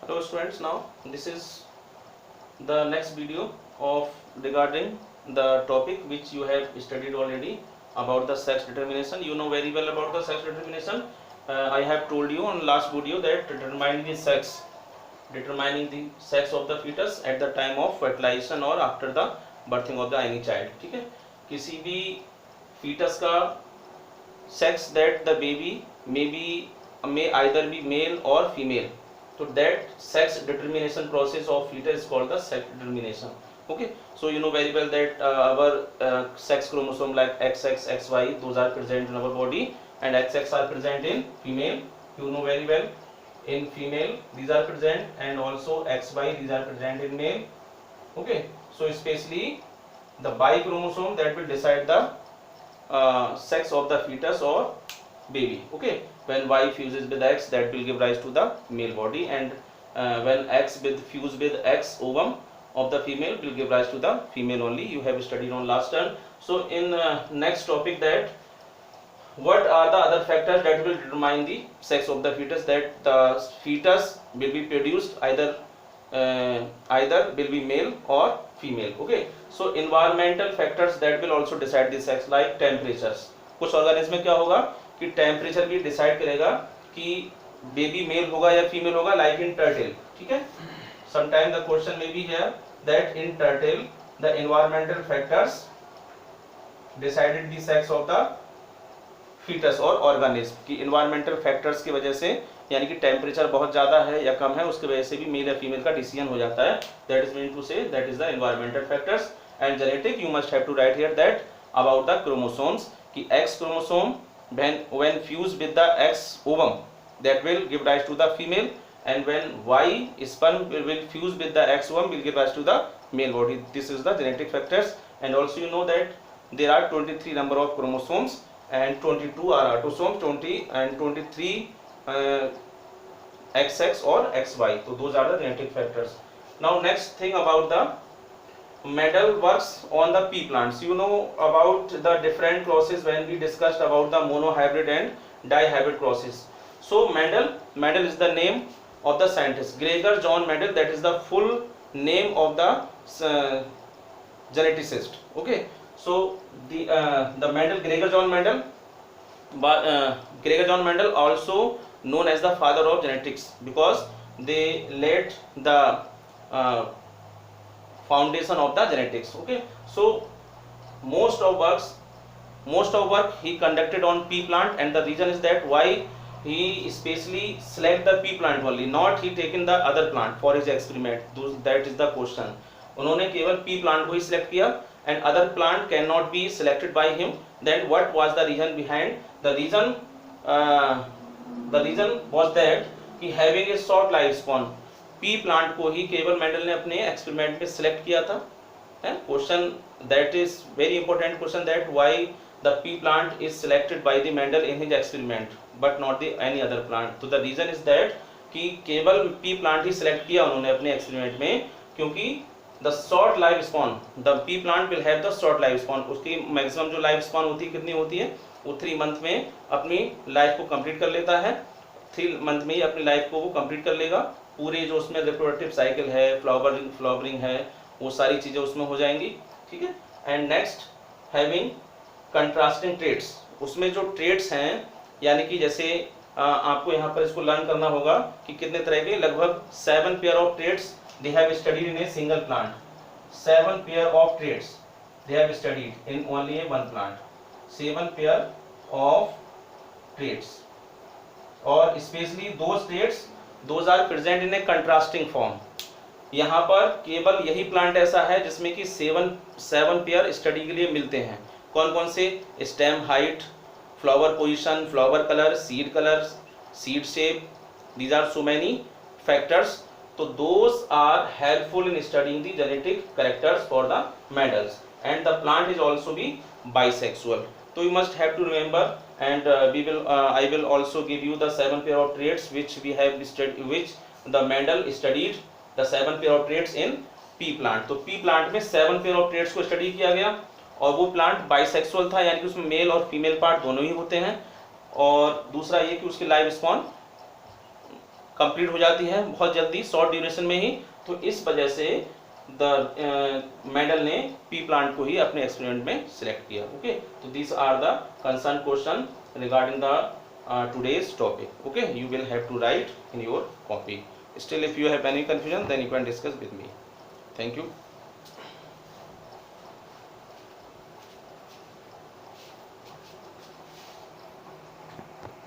Hello students, now this is the next video of regarding the topic which you have studied already about the sex determination. You know very well about the sex determination. I have told you on last video that determining the sex of the fetus at the time of fertilization or after the birthing of the any child. ठीक है, किसी भी fetus का sex that the baby may either be male or female. So that sex determination process of fetus is called the sex determination. Okay, so you know very well that our sex chromosome like XX, XY, those are present in our body, and XX are present in female. You know very well, in female these are present, and also XY these are present in male. Okay, so especially the Y chromosome that will decide the sex of the fetus or baby. Okay, when Y fuses with X, that will give rise to the male body, and when X fuse with X ovum of the female will give rise to the female only. You have studied on last term. So in next topic, that what are the other factors that will determine the sex of the fetus, that the fetus will be produced either will be male or female. Okay, so environmental factors that will also decide the sex, like temperatures. कुछ organism में क्या होगा कि temperature भी decide करेगा कि baby mail होगा या फीमेल होगा, लाइक इन टर्टल. ठीक है, समटाइम द क्वेश्चन में भी here that in turtle the environmental factors decided the sex of the foetus और ऑर्गेनिज्म. की एनवायरमेंटल फैक्टर्स की वजह से, यानी कि टेम्परेचर बहुत ज़्यादा है या कम है, उसकी वजह से भी मेल या फीमेल का डिसीजन हो जाता है. That is mean to say that is the environmental factors. And genetic, you must have to write here that about the chromosomes, कि X chromosome when fused with the X ovum, that will give rise to the female, and when Y sperm will fuse with the X ovum will give rise to the male body. This is the genetic factors. And also you know that there are 23 number of chromosomes and 22 are autosomes, 20 and 23 XX or XY. So those are the genetic factors. Now next thing about the Mendel works on the pea plants. You know about the different crosses when we discussed about the monohybrid and dihybrid crosses. So Mendel is the name of the scientist, Gregor John Mendel. That is the full name of the geneticist. Okay, so the Mendel, Gregor John Mendel, Gregor John Mendel also known as the father of genetics, because they laid the foundation of the genetics. Okay, so most of work he conducted on pea plant, and the reason is that why he especially select the pea plant only, not he taken the other plant for his experiment. That is the question. उन्होंने केवल pea plant को ही select किया, and other plant cannot be selected by him. Then what was the reason behind? The reason was that he having a short lifespan. P plant को ही केवल Mendel ने अपने experiment में select किया था. Question that is very important question, that why the P plant is selected by the Mendel in his experiment but not the any other plant. तो the reason is that कि केवल P plant ही select किया उन्होंने अपने experiment में, क्योंकि the short life spawn, the P plant will have the short life spawn. उसकी maximum जो लाइफ स्पॉन होती है कितनी होती है, वो 3 मंथ में अपनी लाइफ को कंप्लीट कर लेता है. 3 मंथ में ही अपनी लाइफ को वो कंप्लीट कर लेगा. पूरे जो उसमें रिप्रोडक्टिव साइकिल है, फ्लावरिंग है, वो सारी चीज़ें उसमें हो जाएंगी. ठीक है, and next having contrasting traits. उसमें जो ट्रेट्स हैं, यानी कि जैसे आपको यहाँ पर इसको लर्न करना होगा कि कितने तरह के, लगभग 7 pair of traits they have studied in a single plant. 7 pair of traits they have studied in only a one plant. 7 pair of traits, और specially those traits those are present in a contrasting form. यहाँ पर केवल यही plant ऐसा है जिसमें कि 7 pair study के लिए मिलते हैं. कौन कौन से? Stem height, flower position, flower colour, seed shape. These are so many factors. तो those are helpful in studying the genetic characters for the Mendels, and the plant is also be bisexual. So you must have to remember, and I will also give you the 7 pair of traits which we have studied, which the Mendel studied the 7 pair of traits in pea plant. तो pea plant में 7 pair of traits को study किया गया, और वो plant bisexual था, यानी कि उसमें मेल और फीमेल पार्ट दोनों ही होते हैं. और दूसरा ये कि उसकी लाइफ स्पॉन कंप्लीट हो जाती है बहुत जल्दी, शॉर्ट ड्यूरेशन में ही। तो इस वजह से द मेंडल ने पी प्लांट को ही अपने एक्सपेरिमेंट में सिलेक्ट किया। ओके, तो this are the concern question regarding the today's topic. Okay, you will have to write in your copy. Still, if you have any confusion, then you can discuss with me. Thank you.